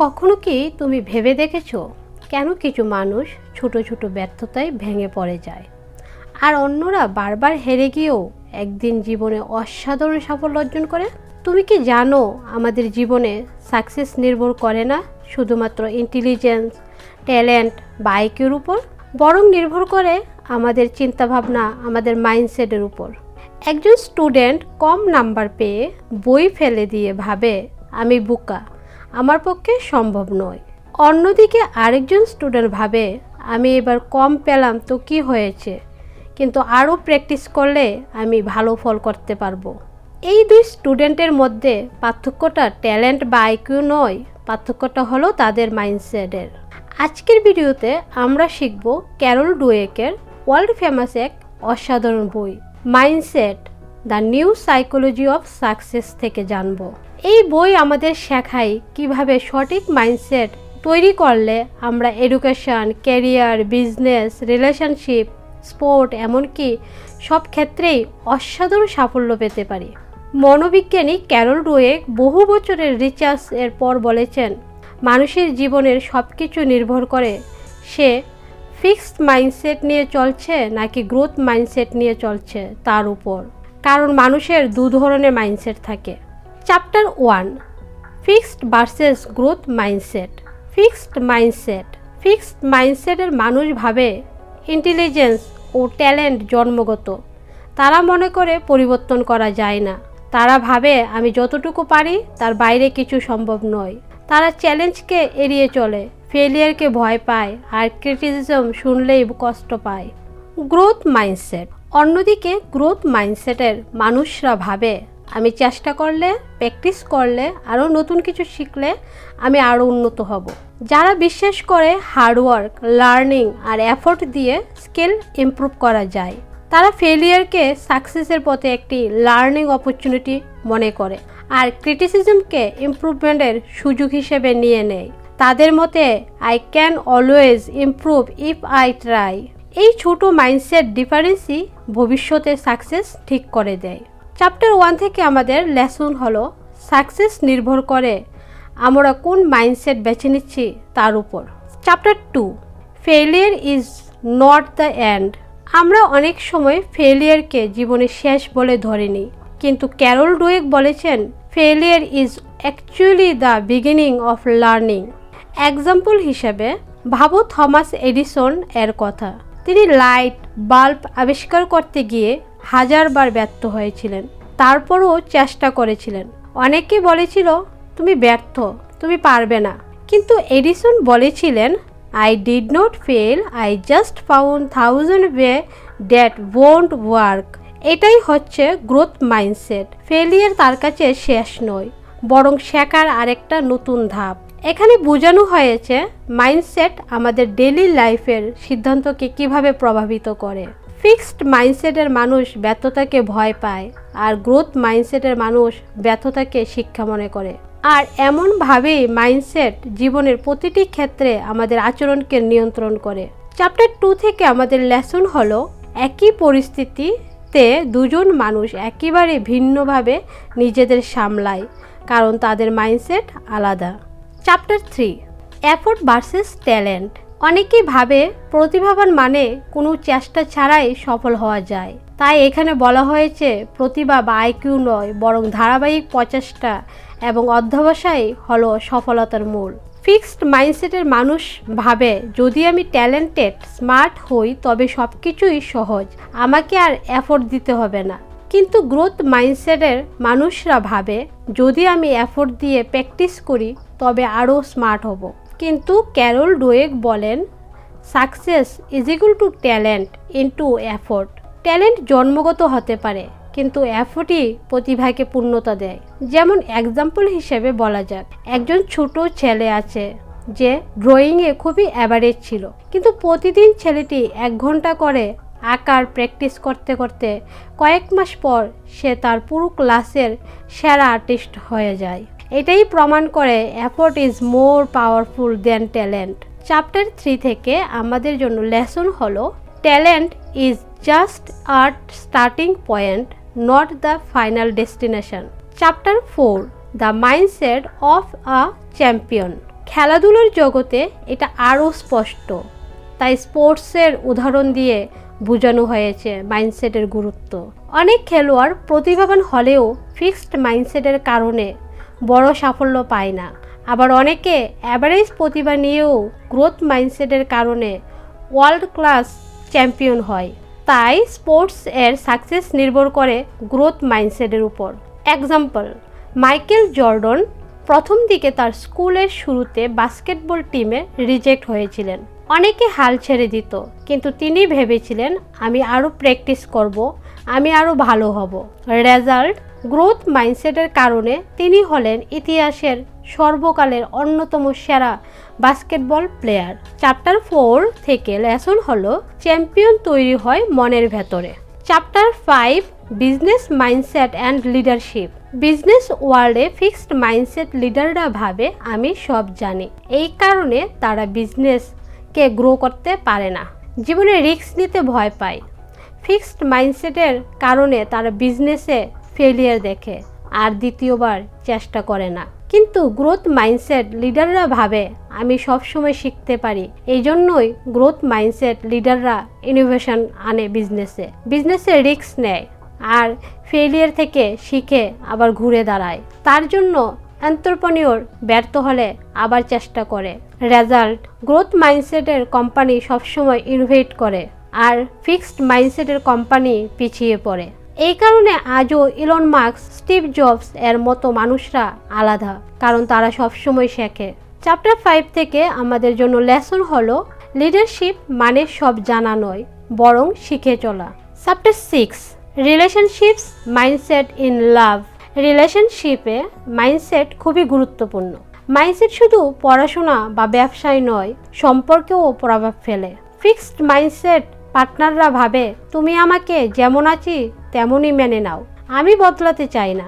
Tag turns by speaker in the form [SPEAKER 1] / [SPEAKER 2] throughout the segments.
[SPEAKER 1] কখনো কি তুমি ভেবে দেখেছো কেন কিছু মানুষ ছোট ছোট ব্যর্থতায় ভেঙে পড়ে যায় আর অন্যরা বারবার হেরে গিয়েও একদিন জীবনে অসাধারণ সাফল্য অর্জন করে? তুমি কি জানো আমাদের জীবনে সাকসেস নির্ভর করে না শুধুমাত্র ইন্টেলিজেন্স, ট্যালেন্ট বা আইকিউর উপর, বরং নির্ভর করে আমাদের চিন্তাভাবনা, আমাদের মাইন্ডসেটের উপর। একজন স্টুডেন্ট কম নাম্বার পেয়ে বই ফেলে দিয়ে ভাবে আমি বোকা, আমার পক্ষে সম্ভব নয়। অন্যদিকে আরেকজন স্টুডেন্ট ভাবে আমি এবার কম পেলাম তো কি হয়েছে, কিন্তু আরও প্র্যাকটিস করলে আমি ভালো ফল করতে পারবো। এই দুই স্টুডেন্টের মধ্যে পার্থক্যটা ট্যালেন্ট বা আইকিউ নয়, পার্থক্যটা হলো তাদের মাইন্ডসেটের। আজকের ভিডিওতে আমরা শিখব ক্যারল ডুয়েকের ওয়ার্ল্ড ফেমাস এক অসাধারণ বই mindset, the new psychology of success থেকে জানব। এই বই আমাদের শেখায় কিভাবে সঠিক মাইন্ডসেট তৈরি করলে আমরা education, career, business, relationship, sport, এমনকি সব ক্ষেত্রেই অসাধারণ সাফল্য পেতে পারি। মনোবিজ্ঞানী ক্যারল ডুয়েক বহু বছরের রিসার্চ এর পর বলেছেন, মানুষের জীবনের সব কিছু নির্ভর করে সে ফিক্সড মাইন্ডসেট নিয়ে চলছে নাকি গ্রোথ মাইন্ডসেট নিয়ে চলছে তার উপর। কারণ মানুষের দু ধরনের মাইন্ডসেট থাকে। Chapter 1, fixed versus growth mindset. Fixed মাইন্ডসেটের মানুষ ভাবে ইন্টেলিজেন্স ও ট্যালেন্ট জন্মগত, তারা মনে করে পরিবর্তন করা যায় না। তারা ভাবে আমি যতটুকু পারি তার বাইরে কিছু সম্ভব নয়। তারা চ্যালেঞ্জকে এড়িয়ে চলে, ফেলিয়ারকে ভয় পায় আর ক্রিটিসিজম শুনলেই কষ্ট পায়। গ্রোথ মাইন্ডসেট অন্যদিকে গ্রোথ মাইন্ডসেটের মানুষরা ভাবে আমি চেষ্টা করলে, প্র্যাকটিস করলে, আরও নতুন কিছু শিখলে আমি আরও উন্নত হব। যারা বিশ্বাস করে হার্ডওয়ার্ক, লার্নিং আর এফোর্ট দিয়ে স্কিল ইমপ্রুভ করা যায়, তারা ফেলিয়ারকে সাকসেসের পথে একটি লার্নিং অপরচুনিটি মনে করে আর ক্রিটিসিজমকে ইমপ্রুভমেন্টের সুযোগ হিসেবে নিয়ে নেয়। তাদের মতে I can always improve if I try. এই ছোট মাইন্ডসেট ডিফারেন্সই ভবিষ্যতে সাকসেস ঠিক করে দেয়। চ্যাপ্টার 1 থেকে আমাদের লেসন হলো সাকসেস নির্ভর করে আমরা কোন মাইন্ডসেট বেছে নিচ্ছি তার উপর। Chapter 2, failure is not the end. আমরা অনেক সময় ফেলিয়ারকে জীবনের শেষ বলে ধরে নিই, কিন্তু ক্যারল ডুয়েক বলেছেন failure is actually the beginning of learning. Example হিসেবে ভাবো থমাস এডিসন এর কথা। তিনি লাইট বাল্ব আবিষ্কার করতে গিয়ে হাজারবার ব্যর্থ হয়েছিলেন, তারপরও চেষ্টা করেছিলেন। অনেকে বলেছিল তুমি ব্যর্থ, তুমি পারবে না, কিন্তু এডিসন বলেছিলেন I did not fail, I just found 1000 way that won't work. এটাই হচ্ছে গ্রোথ মাইন্ডসেট। ফেলিয়ার তার কাছে শেষ নয়, বরং শেখার আরেকটা নতুন ধাপ। এখানে বোঝানো হয়েছে মাইন্ডসেট আমাদের ডেইলি লাইফের সিদ্ধান্তকে কিভাবে প্রভাবিত করে। ফিক্সড মাইন্ডসেটের মানুষ ব্যর্থতাকে ভয় পায় আর গ্রোথ মাইন্ডসেটের মানুষ ব্যর্থতাকে শিক্ষা মনে করে। আর এমনভাবেই মাইন্ডসেট জীবনের প্রতিটি ক্ষেত্রে আমাদের আচরণকে নিয়ন্ত্রণ করে। চ্যাপ্টার 2 থেকে আমাদের লেসন হলো একই পরিস্থিতিতে দুজন মানুষ একেবারে ভিন্নভাবে নিজেদের সামলায়, কারণ তাদের মাইন্ডসেট আলাদা। Chapter 3, effort versus talent. অনেকেই ভাবে প্রতিভাবান মানে কোনো চেষ্টা ছাড়াই সফল হওয়া যায়। তাই এখানে বলা হয়েছে প্রতিভা বা আইকিউ নয়, বরং ধারাবাহিক প্রচেষ্টা এবং অধ্যবসায় হলো সফলতার মূল। ফিক্সড মাইন্ডসেটের মানুষ ভাবে যদি আমি ট্যালেন্টেড, স্মার্ট হই তবে সব কিছুই সহজ, আমাকে আর এফোর্ট দিতে হবে না। কিন্তু গ্রোথ মাইন্ডসেটের মানুষরা ভাবে যদি আমি এফোর্ট দিয়ে প্র্যাকটিস করি তবে আরও স্মার্ট হব। কিন্তু ক্যারল ডুয়েক বলেন success is equal to talent into effort. Talent জন্মগত হতে পারে, কিন্তু এফোর্টই প্রতিভাকে পূর্ণতা দেয়। যেমন এক্সাম্পল হিসেবে বলা যাক, একজন ছোট ছেলে আছে যে ড্রয়িংয়ে খুবই অ্যাভারেজ ছিল, কিন্তু প্রতিদিন ছেলেটি 1 ঘন্টা করে আঁকার প্র্যাকটিস করতে করতে কয়েক মাস পর সে তার পুরো ক্লাসের সেরা আর্টিস্ট হয়ে যায়। এটাই প্রমাণ করে effort is more powerful than talent. Chapter 3 থেকে আমাদের জন্য লেসন হলো ট্যালেন্ট ইজ জাস্ট আট starting point, not the final destination. Chapter 4, The Mindset of a Champion. খেলাধুলার জগতে এটা আরও স্পষ্ট। তাই স্পোর্টসের উদাহরণ দিয়ে বোঝানো হয়েছে মাইন্ডসেটের গুরুত্ব। অনেক খেলোয়াড় প্রতিভাবান হলেও ফিক্সড মাইন্ডসেটের কারণে বড় সাফল্য পায় না। আবার অনেকে অ্যাভারেজ প্রতিভা নিয়েও গ্রোথ মাইন্ডসেটের কারণে ওয়ার্ল্ড ক্লাস চ্যাম্পিয়ন হয়। তাই স্পোর্টস এর সাকসেস নির্ভর করে গ্রোথ মাইন্ডসেটের উপর। এক্সাম্পল, মাইকেল জর্ডন প্রথম দিকে তার স্কুলের শুরুতে বাস্কেটবল টিমে রিজেক্ট হয়েছিলেন। অনেকে হাল ছেড়ে দিত, কিন্তু তিনি ভেবেছিলেন আমি আরও প্র্যাকটিস করব, আমি আরও ভালো হব। রেজাল্ট, গ্রোথ মাইন্ডসেটের কারণে তিনি হলেন ইতিহাসের সর্বকালের অন্যতম সেরা বাস্কেটবল প্লেয়ার। চ্যাপ্টার 4 থেকে লেসন হলো চ্যাম্পিয়ন তৈরি হয় মনের ভেতরে। Chapter 5, business mindset and leadership. Business ওয়ার্ল্ডে ফিক্সড মাইন্ডসেট লিডাররা ভাবে আমি সব জানি, এই কারণে তারা বিজনেসকে গ্রো করতে পারে না, জীবনে রিস্ক নিতে ভয় পায়। ফিক্সড মাইন্ডসেটের কারণে তারা বিজনেসে ফেলিয়ার দেখে আর দ্বিতীয়বার চেষ্টা করে না। কিন্তু গ্রোথ মাইন্ডসেট লিডাররা ভাবে আমি সবসময় শিখতে পারি, এই জন্যই গ্রোথ মাইন্ডসেট লিডাররা ইনোভেশন আনে বিজনেসে রিস্ক নেয় আর ফেলিয়ার থেকে শিখে আবার ঘুরে দাঁড়ায়। তার জন্য এন্টারপ্রেনিউর ব্যর্থ হলে আবার চেষ্টা করে। রেজাল্ট, গ্রোথ মাইন্ডসেটের কোম্পানি সবসময় ইনোভেট করে আর ফিক্সড মাইন্ডসেটের কোম্পানি পিছিয়ে পড়ে। এই কারণে আজও ইলন মাস্ক, স্টিভ জবস এর মতো মানুষরা আলাদা, কারণ তারা সবসময় শেখে। চ্যাপ্টার 5 থেকে আমাদের জন্য লেসন হলো লিডারশিপ মানে সব জানা নয়, বরং শিখে চলা। Chapter 6, relationships mindset in love. রিলেশনশিপে মাইন্ডসেট খুবই গুরুত্বপূর্ণ। মাইন্ডসেট শুধু পড়াশোনা বা ব্যবসায় নয়, সম্পর্কেও প্রভাব ফেলে। ফিক্সড মাইন্ডসেট পার্টনাররা ভাবে তুমি আমাকে যেমন আছি তেমনই মেনে নাও, আমি বদলাতে চাই না।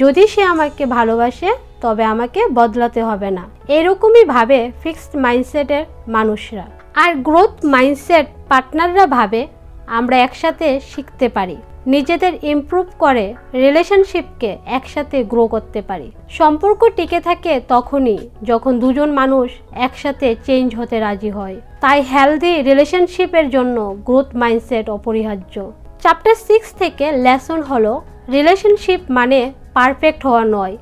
[SPEAKER 1] যদি সে আমাকে ভালোবাসে তবে আমাকে বদলাতে হবে না, এরকমই ভাবে ফিক্সড মাইন্ডসেটের মানুষরা। আর গ্রোথ মাইন্ডসেট পার্টনাররা ভাবে আমরা একসাথে শিখতে পারি, নিজেদের ইমপ্রুভ করে রিলেশনশিপকে একসাথে গ্রো করতে পারি। সম্পর্ক টিকে থাকে তখনই যখন দুজন মানুষ একসাথে চেঞ্জ হতে রাজি হয়। তাই হেলদি রিলেশনশিপের জন্য গ্রোথ মাইন্ডসেট অপরিহার্য। চ্যাপ্টার 6 থেকে লেসন হলো রিলেশনশিপ মানে পারফেক্ট হওয়া নয়,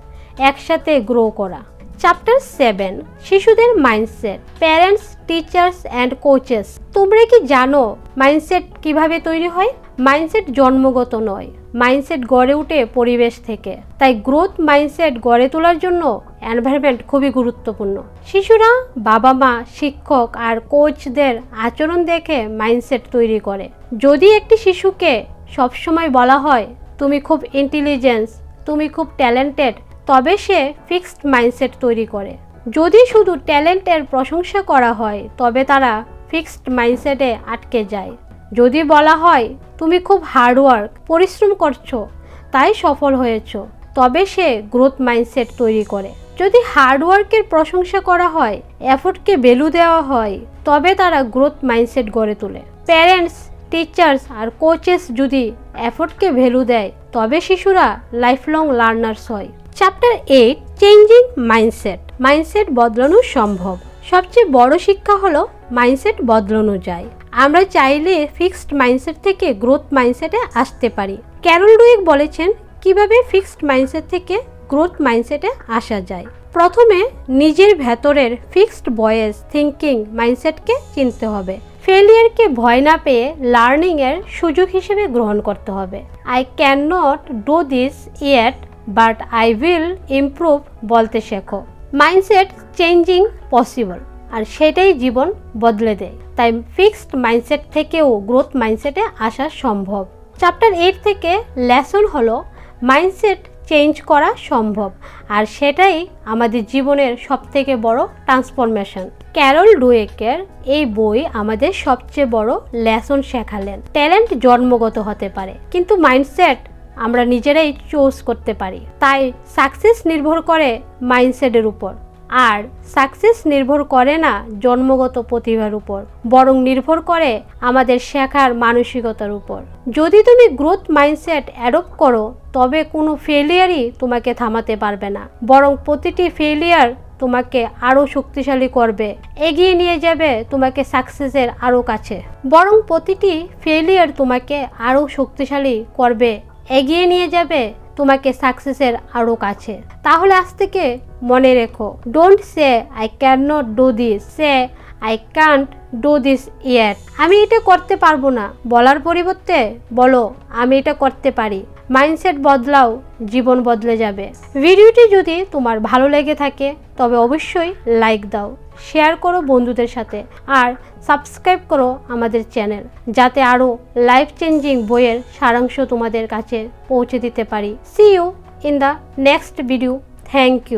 [SPEAKER 1] একসাথে গ্রো করা। চ্যাপ্টার 7, শিশুদের mindset, parents, teachers and coaches. তোমরা কি জানো মাইন্ডসেট কিভাবে তৈরি হয়? মাইন্ডসেট জন্মগত নয়, মাইন্ডসেট গড়ে ওঠে পরিবেশ থেকে। তাই গ্রোথ মাইন্ডসেট গড়ে তোলার জন্য এনভায়রনমেন্ট খুবই গুরুত্বপূর্ণ। শিশুরা বাবা মা, শিক্ষক আর কোচদের আচরণ দেখে মাইন্ডসেট তৈরি করে। যদি একটি শিশুকে সবসময় বলা হয় তুমি খুব ইন্টেলিজেন্স, তুমি খুব ট্যালেন্টেড, তবে সে ফিক্সড মাইন্ডসেট তৈরি করে। যদি শুধু ট্যালেন্টের প্রশংসা করা হয় তবে তারা ফিক্সড মাইন্ডসেটে আটকে যায়। যদি বলা হয় তুমি খুব হার্ডওয়ার্ক, পরিশ্রম করছো তাই সফল হয়েছো, তবে সে গ্রোথ মাইন্ডসেট তৈরি করে। যদি হার্ডওয়ার্কের প্রশংসা করা হয়, এফোর্টকে ভ্যালু দেওয়া হয়, তবে তারা গ্রোথ মাইন্ডসেট গড়ে তোলে। প্যারেন্টস, টিচার্স আর কোচেস যদি এফোর্টকে ভ্যালু দেয় তবে শিশুরা লাইফলং লার্নার্স হয়। Chapter 8, changing mindset. মাইন্ডসেট বদলানো সম্ভব। সবচেয়ে বড় শিক্ষা হলো মাইন্ডসেট বদলানো যায়। আমরা চাইলে ফিক্সড মাইন্ডসেট থেকে গ্রোথ মাইন্ডসেটে আসতে পারি। ক্যারল ডুয়েক বলেছেন কিভাবে ফিক্সড মাইন্ডসেট থেকে গ্রোথ মাইন্ডসেটে আসা যায়। প্রথমে নিজের ভেতরের ফিক্সড ভয়েস থিঙ্কিং মাইন্ডসেটকে চিনতে হবে। ফেলিয়ারকে ভয় না পেয়ে লার্নিং এর সুযোগ হিসেবে গ্রহণ করতে হবে। I can not do this yet but I will improve বলতে শেখো। মাইন্ডসেট চেঞ্জিং পসিবল, আর সেটাই জীবন বদলে দেয়। তাই ফিক্সড মাইন্ডসেট থেকেও গ্রোথ মাইন্ডসেটে আসা সম্ভব। চ্যাপ্টার 8 থেকে লেসন হলো মাইন্ডসেট চেঞ্জ করা সম্ভব, আর সেটাই আমাদের জীবনের সবথেকে বড় ট্রান্সফরমেশন। ক্যারল ডুয়েকের এই বই আমাদের সবচেয়ে বড় লেসন শেখালেন। ট্যালেন্ট জন্মগত হতে পারে, কিন্তু মাইন্ডসেট আমরা নিজেরাই চুজ করতে পারি। তাই সাকসেস নির্ভর করে মাইন্ডসেটের উপর, আর সাকসেস নির্ভর করে না জন্মগত প্রতিভার উপর, বরং নির্ভর করে আমাদের শেখার মানসিকতার উপর। যদি তুমি গ্রোথ মাইন্ডসেট অ্যাডপ্ট করো তবে কোনো ফেলিয়ারই তোমাকে থামাতে পারবে না, বরং প্রতিটি ফেলিয়ার তোমাকে আরও শক্তিশালী করবে, এগিয়ে নিয়ে যাবে তোমাকে সাকসেসের আরও কাছে। বরং প্রতিটি ফেলিয়ার তোমাকে আরও শক্তিশালী করবে, এগিয়ে নিয়ে যাবে তোমাকে সাকসেসের আরও কাছে। তাহলে আজ থেকে মনে রেখো, don't say I can not do this, say I can't do this yet. আমি এটা করতে পারবো না বলার পরিবর্তে বলো আমি এটা করতে পারি। মাইন্ডসেট বদলাও, জীবন বদলে যাবে। ভিডিওটি যদি তোমার ভালো লেগে থাকে তবে অবশ্যই লাইক দাও, শেয়ার করো বন্ধুদের সাথে, আর সাবস্ক্রাইব করো আমাদের চ্যানেল, যাতে আরও লাইফ চেঞ্জিং বইয়ের সারাংশ তোমাদের কাছে পৌঁছে দিতে পারি। See you in the next video. Thank you.